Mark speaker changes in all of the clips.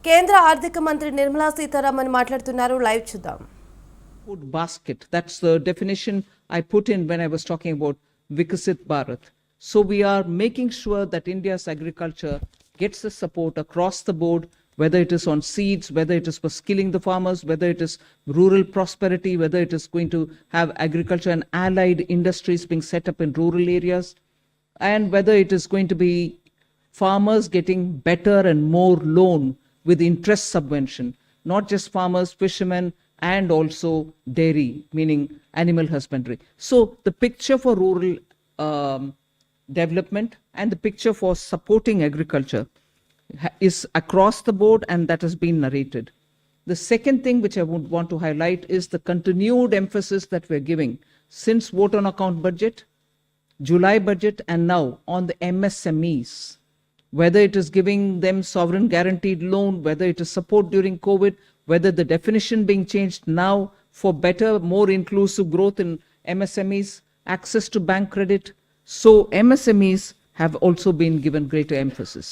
Speaker 1: కేంద్ర ఆర్థిక మంత్రి నిర్మలా సీతారామన్ మాట్లాడుతున్నారు. లైవ్ చూద్దాం.
Speaker 2: Food basket, that's the definition I put in when I was talking about Vikasit Bharat. So we are making sure that India's agriculture gets the support across the board, whether it is on seeds, whether it is for skilling the farmers, whether it is rural prosperity, whether it is going to have agriculture and allied industries being set up in rural areas, and whether it is going to be farmers getting better and more loan with interest subvention, not just farmers, fishermen, and also dairy, meaning animal husbandry. So the picture for rural development and the picture for supporting agriculture is across the board, and that has been narrated. The second thing which I would want to highlight is the continued emphasis that we're giving since vote on account budget, July budget, and now on the MSMEs. Whether it is giving them sovereign guaranteed loan, whether it is support during COVID, whether the definition being changed now for better, more inclusive growth in MSMEs, access to bank credit. So MSMEs have also been given greater emphasis.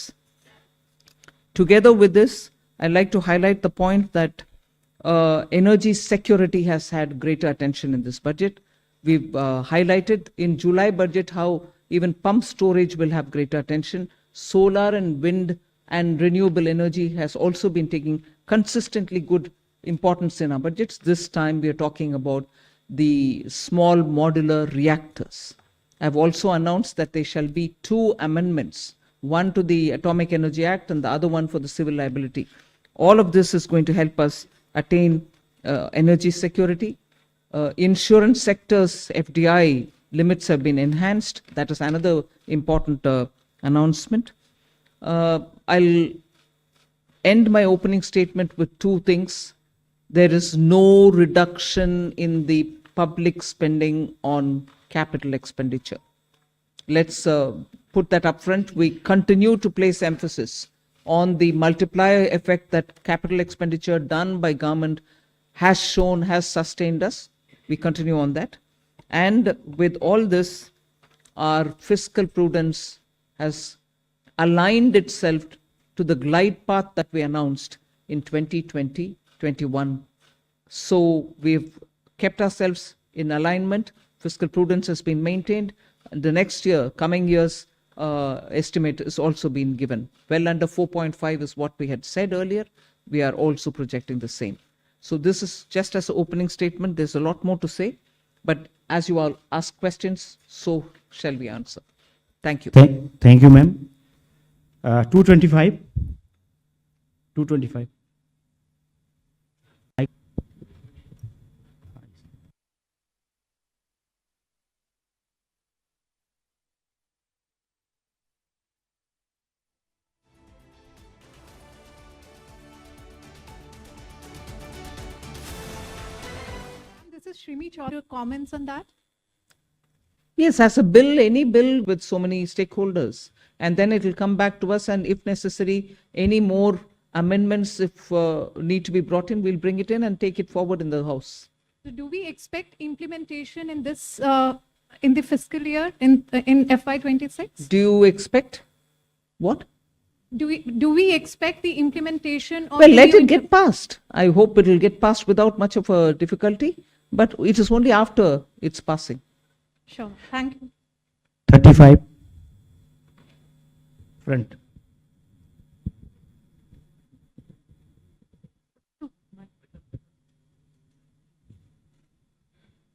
Speaker 2: Together with this, I'd like to highlight the point that energy security has had greater attention in this budget. We've highlighted in July budget how even pump storage will have greater attention. Solar and wind and renewable energy has also been taking consistently good importance in our budgets. This time we are talking about the small modular reactors. I've also announced that there shall be 2 amendments, one to the Atomic Energy Act and the other one for the civil liability. All of this is going to help us attain energy security. Insurance sector's FDI limits have been enhanced. That is another important announcement. I'll end my opening statement with 2 things. There is no reduction in the public spending on capital expenditure. Let's put that up front. We continue to place emphasis on the multiplier effect that capital expenditure done by government has shown, has sustained us. We continue on that. And with all this, our fiscal prudence has aligned itself to the glide path that we announced in 2020-21. So we've kept ourselves in alignment. Fiscal prudence has been maintained. The next year, coming years, estimate is also been given. Well under 4.5 is what we had said earlier. We are also projecting the same. So this is just as an opening statement. There's a lot more to say, but as you all ask questions, so shall we answer. Thank you.
Speaker 3: Thank you, ma'am. 225. 225.
Speaker 4: This is Shrimi Chaudhary. Your comments on that?
Speaker 2: Yes, as a bill, any bill with so many stakeholders, and then it will come back to us, and if necessary, any more amendments, if need to be brought in, we'll bring it in and take it forward in the House.
Speaker 4: So do we expect implementation in this in the fiscal year in FY26?
Speaker 2: Do you expect what?
Speaker 4: Do we expect the implementation of
Speaker 2: Well, let it get passed. I hope it will get passed without much of a difficulty, but it is only after it's passing.
Speaker 4: Sure. Thank you.
Speaker 3: 35. Front.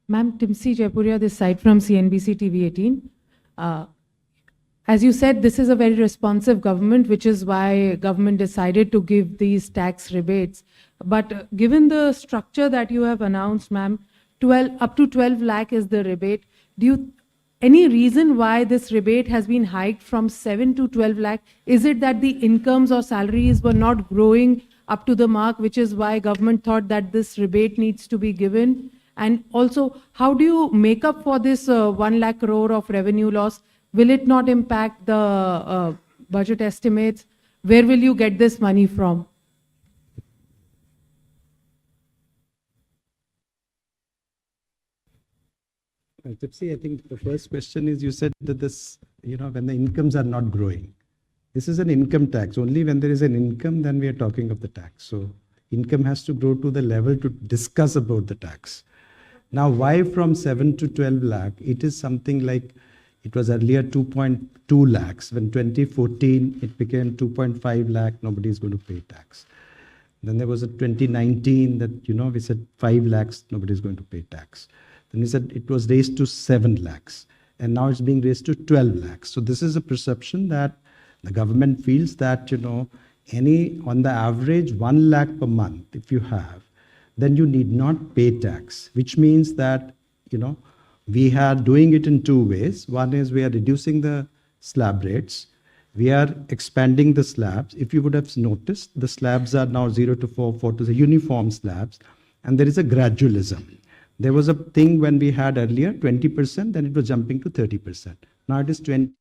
Speaker 5: Ma'am, Timsi Jaipuria, this side from CNBC TV 18. As you said, this is a very responsive government, which is why government decided to give these tax rebates. But given the structure that you have announced, ma'am, up to 12 lakh is the rebate. Any reason why this rebate has been hiked from 7 to 12 lakh? Is it that the incomes or salaries were not growing up to the mark, which is why government thought that this rebate needs to be given? And also, how do you make up for this 1 lakh crore of revenue loss? Will it not impact the budget estimates? Where will you get this money from?
Speaker 6: Tipsy, I think the first question is, you said that this, when the incomes are not growing, This is an income tax. Only when there is an income, then we are talking of the tax. So income has to grow to the level to discuss about the tax. Now, why from 7 to 12 lakh? It is something like it was earlier 2.2 lakhs. When 2014, it became 2.5 lakh. Nobody is going to pay tax. Then there was a 2019 that, we said 5 lakhs, nobody is going to pay tax. Then we said it was raised to 7 lakhs. And now it's being raised to 12 lakhs. So this is a perception that the government feels that, on the average 1 lakh per month, if you have, then you need not pay tax, which means that, we are doing it in two ways. One is we are reducing the slab rates. We are expanding the slabs. If you would have noticed, the slabs are now 0 to 4, 4 to the uniform slabs, and there is a gradualism. There was a thing when we had earlier 20%, then it was jumping to 30%. Now it is 20.